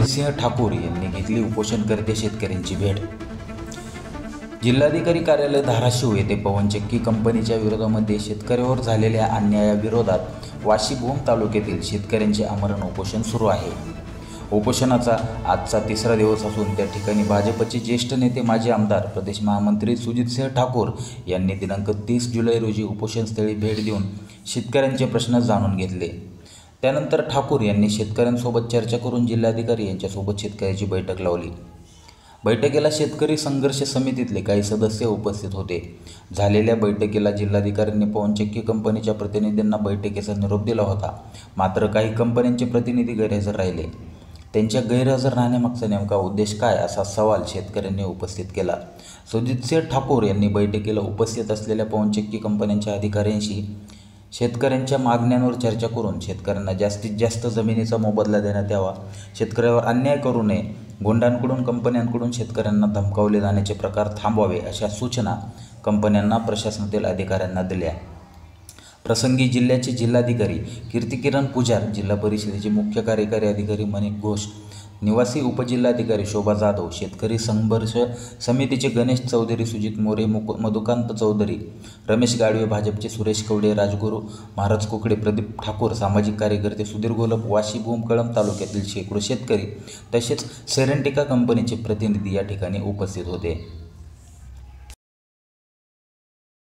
सुजितसिंह ठाकूर यांनी घेतली उपोषणकर्ते शेतकऱ्यांची भेट। जिल्हाधिकारी कार्यालय धाराशिव येथे पवनचक्की कंपनीच्या विरोधामध्ये शेतकऱ्यांवर झालेल्या अन्यायाविरोधात वाशी भूम तालुक्यातील शेतकऱ्यांचे आमरण उपोषण सुरू आहे। उपोषणाचा आजचा तिसरा दिवस असून त्या ठिकाणी भाजपचे ज्येष्ठ नेते माजी आमदार प्रदेश महामंत्री सुजितसिंह ठाकूर यांनी दिनांक 30 जुलै रोजी उपोषणस्थळी भेट देऊन शेतकऱ्यांचे प्रश्न जाणून घेतले। त्यानंतर ठाकूर यांनी शेतकऱ्यांसोबत चर्चा करून जिल्हाधिकारी यांच्यासोबत शेतकऱ्यांची बैठक लावली। बैठकीला शेतकरी संघर्ष समितीतले काही सदस्य उपस्थित होते। झालेल्या बैठकीला जिल्हाधिकाऱ्यांनी पवनचक्की कंपनीच्या प्रतिनिधींना बैठकीचा निरोप दिला होता। मात्र काही कंपन्यांचे प्रतिनिधी गैरहजर राहिले। त्यांच्या गैरहजर राहण्यामागचा नेमका उद्देश काय असा सवाल शेतकऱ्यांनी उपस्थित केला। सुजितसिंह ठाकूर यांनी बैठकीला उपस्थित असलेल्या पवनचक्की कंपन्यांच्या अधिकाऱ्यांशी शेतकऱ्यांच्या मागण्यांवर चर्चा करून शेतकऱ्यांना जास्तीत जास्त जमिनीचा मोबदला देण्यात यावा, शेतकऱ्यावर अन्याय करू नये, गुंडांकडून कंपन्यांकडून शेतकऱ्यांना धमकावले जाण्याचे प्रकार थांबवावे अशा सूचना कंपन्यांना प्रशासनातील अधिकाऱ्यांना दिल्या। प्रसंगी जिल्ह्याचे जिल्हाधिकारी कीर्तिकिरण पुजार, जिल्हा परिषदेचे मुख्य कार्यकारी अधिकारी मनिक घोष, निवासी उपजिल्हाधिकारी शोभा जाधव, शेतकरी संघर्ष समितीचे गणेश चौधरी, सुजित मोरे, मधुकांत चौधरी, रमेश गाडवे, भाजपचे सुरेश कवडे, राजगुरू महाराज कुकडे, प्रदीप ठाकूर, सामाजिक कार्यकर्ते सुधीर घोलप, वाशी भूम कळंब तालुक्यातील शेकडो शेतकरी तसेच सेरेंटिका कंपनीचे प्रतिनिधी या ठिकाणी उपस्थित होते।